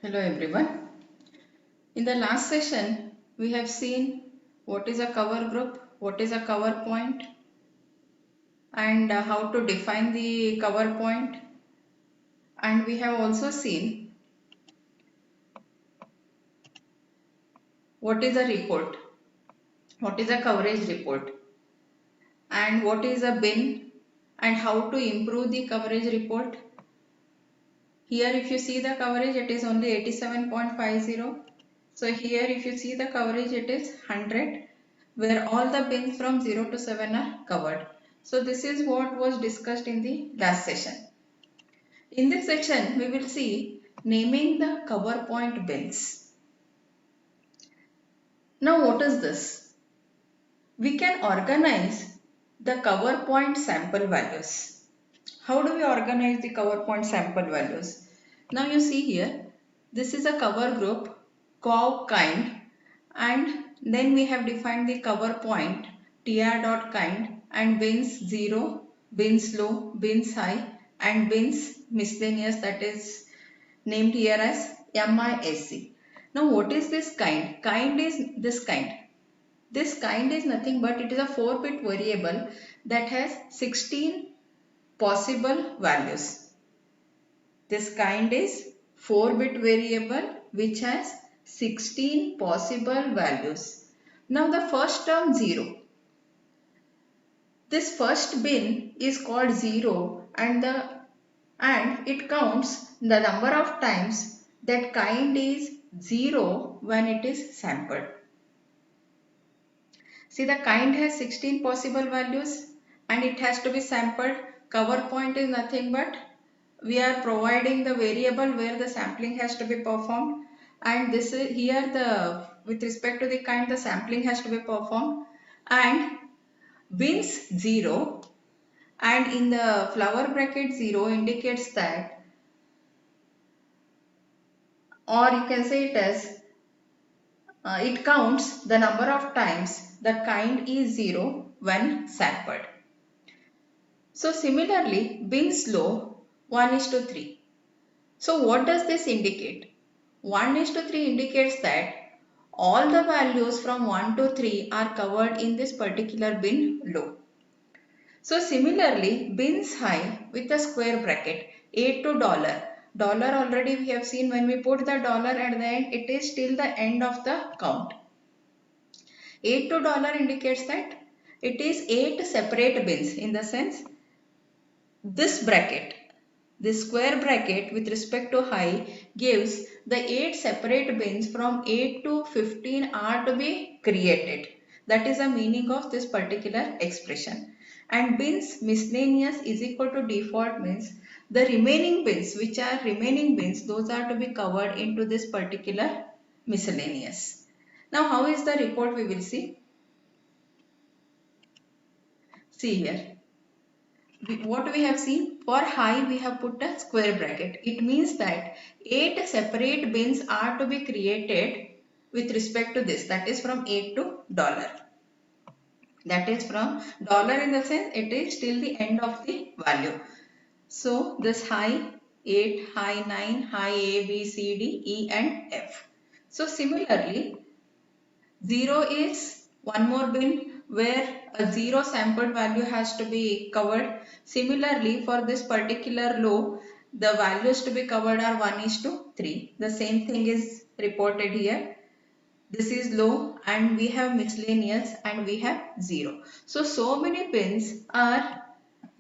Hello everyone. In the last session, we have seen what is a cover group, what is a cover point, and how to define the cover point. And we have also seen what is a report, what is a coverage report, and what is a bin, and how to improve the coverage report. Here, if you see the coverage, it is only 87.50. So here, if you see the coverage, it is 100, where all the bins from 0 to 7 are covered. So this is what was discussed in the last session. In this section, we will see naming the cover point bins. Now what is this? We can organize the cover point sample values. How do we organize the cover point sample values? Now you see here, this is a cover group, kind, and then we have defined the cover point tr.kind and bins 0, bins low, bins high, and bins miscellaneous, that is named here as MISC. Now what is this kind? Kind is this kind. This kind is nothing but it is a 4-bit variable that has 16 possible values. This kind is 4-bit variable which has 16 possible values. Now the first term 0. This first bin is called 0 and it counts the number of times that kind is 0 when it is sampled. See, the kind has 16 possible values and it has to be sampled. Cover point is nothing but we are providing the variable where the sampling has to be performed, and this is here the with respect to the kind the sampling has to be performed, and bins 0 and in the flower bracket 0 indicates that, or you can say it as it counts the number of times the kind is 0 when sampled. So similarly, bins low 1:3. So what does this indicate? 1:3 indicates that all the values from 1 to 3 are covered in this particular bin low. So similarly, bins high with a square bracket 8 to dollar. Dollar already we have seen when we put the dollar at the end, it is till the end of the count. 8 to dollar indicates that it is 8 separate bins, in the sense this bracket, this square bracket with respect to high gives the 8 separate bins from 8 to 15 are to be created. That is the meaning of this particular expression. And bins miscellaneous is equal to default means the remaining bins, which are remaining bins, those are to be covered into this particular miscellaneous. Now how is the report we will see? See here. What we have seen, for high we have put a square bracket. It means that 8 separate bins are to be created with respect to this, that is from 8 to dollar. That is from dollar in the sense it is till the end of the value. So this high 8, high 9, high A, B, C, D, E and F. So similarly 0 is one more bin where a 0 sampled value has to be covered. Similarly, for this particular low, the values to be covered are 1:3. The same thing is reported here. This is low and we have miscellaneous and we have 0. So many bins are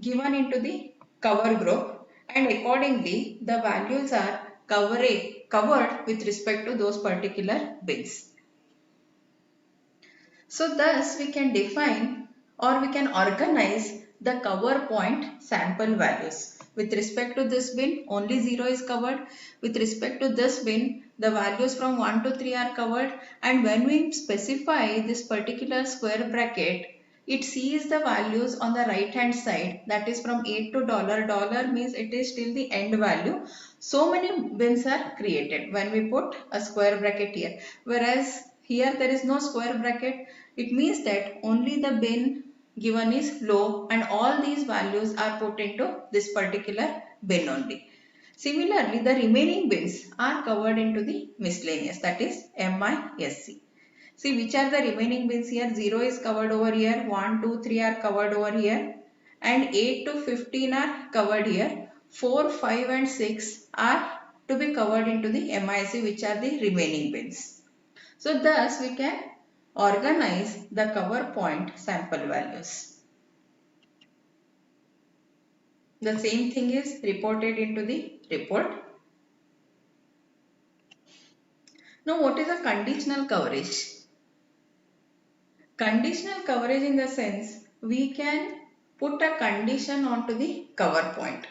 given into the cover group, and accordingly the values are covered with respect to those particular bins. So thus we can define or we can organize the cover point sample values. With respect to this bin, only 0 is covered. With respect to this bin, the values from 1 to 3 are covered. And when we specify this particular square bracket, it sees the values on the right hand side, that is from 8 to dollar. Dollar means it is till the end value. So many bins are created when we put a square bracket here. Whereas here there is no square bracket. It means that only the bin given is low and all these values are put into this particular bin only. Similarly, the remaining bins are covered into the miscellaneous, that is MISC. See which are the remaining bins here. 0 is covered over here, 1, 2, 3 are covered over here, and 8 to 15 are covered here. 4, 5 and 6 are to be covered into the MISC, which are the remaining bins. So thus we can organize the cover point sample values. The same thing is reported into the report. Now what is a conditional coverage? Conditional coverage in the sense we can put a condition onto the cover point.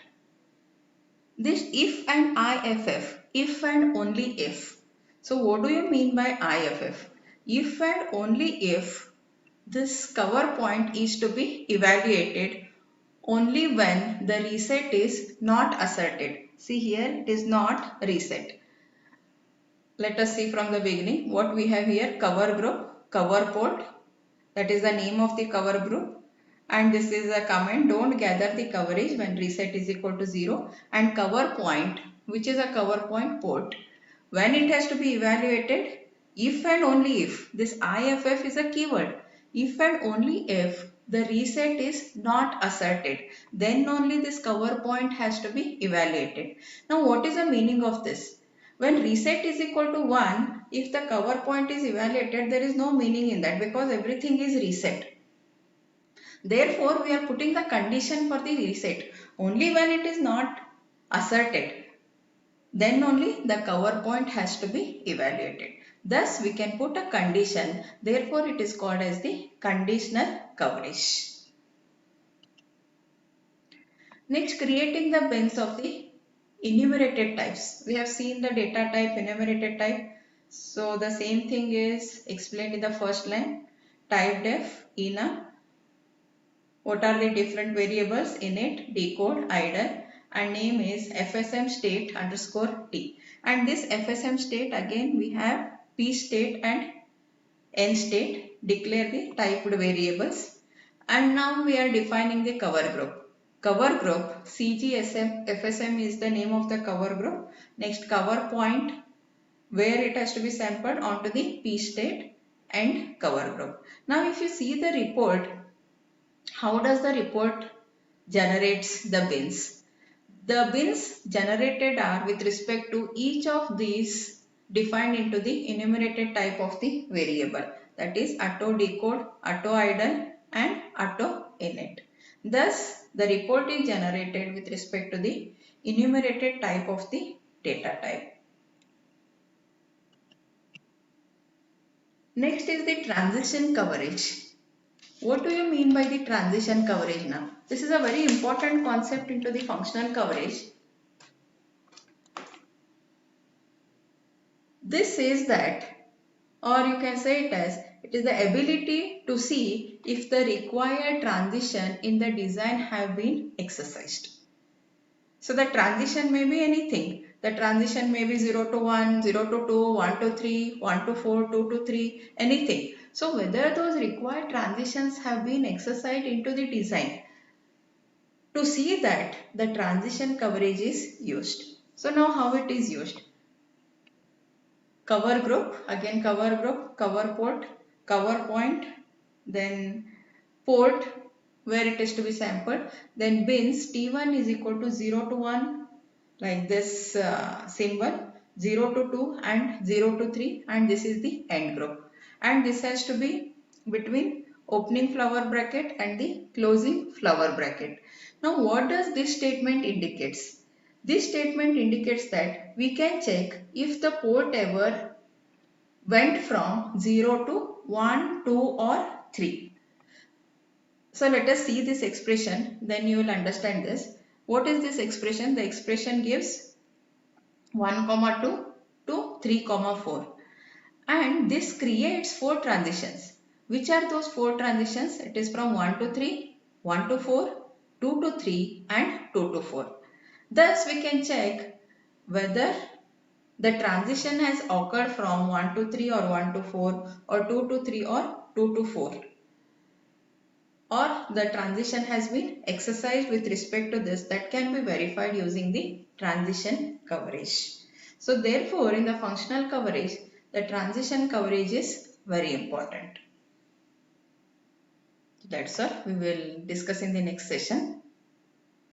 This if and IFF, if and only if. So what do you mean by IFF? If and only if this cover point is to be evaluated only when the reset is not asserted. See here it is not reset. Let us see from the beginning what we have here. Cover group, cover port, that is the name of the cover group, and this is a comment, don't gather the coverage when reset is equal to 0, and cover point, which is a cover point port. When it has to be evaluated, if and only if, this IFF is a keyword, if and only if the reset is not asserted, then only this cover point has to be evaluated. Now what is the meaning of this? When reset is equal to 1, if the cover point is evaluated, there is no meaning in that because everything is reset. Therefore, we are putting the condition for the reset. Only when it is not asserted, then only the cover point has to be evaluated. Thus, we can put a condition. Therefore, it is called as the conditional coverage. Next, creating the bins of the enumerated types. We have seen the data type, enumerated type. So, the same thing is explained in the first line. Type def, enum. What are the different variables? Init, decode, idle, and name is FSM state underscore T. And this FSM state, again we have P state and N state. Declare the typed variables. And now we are defining the cover group. Cover group, CGSM, FSM is the name of the cover group. Next, cover point, where it has to be sampled onto the P state and cover group. Now if you see the report, how does the report generates the bins? The bins generated are with respect to each of these defined into the enumerated type of the variable, that is auto decode, auto idle and auto init. Thus, the report is generated with respect to the enumerated type of the data type. Next is the transition coverage. What do you mean by the transition coverage now? This is a very important concept into the functional coverage. This says that, or you can say it as, it is the ability to see if the required transition in the design have been exercised. So the transition may be anything. The transition may be 0 to 1, 0 to 2, 1 to 3, 1 to 4, 2 to 3, anything. So whether those required transitions have been exercised into the design, to see that the transition coverage is used. So now how it is used? Cover group, again cover group, cover port, cover point, then port where it is to be sampled, then bins T1 is equal to 0 to 1 like this symbol, 0 to 2 and 0 to 3, and this is the end group, and this has to be between opening flower bracket and the closing flower bracket. Now what does this statement indicates? This statement indicates that we can check if the port ever went from 0 to 1, 2 or 3. So let us see this expression, then you will understand this. What is this expression? The expression gives 1, 2 to 3, 4. And this creates 4 transitions. Which are those 4 transitions? It is from 1 to 3, 1 to 4, 2 to 3 and 2 to 4. Thus we can check whether the transition has occurred from 1 to 3 or 1 to 4 or 2 to 3 or 2 to 4. Or the transition has been exercised with respect to this, that can be verified using the transition coverage. So therefore, in the functional coverage, the transition coverage is very important. That's all we will discuss in the next session.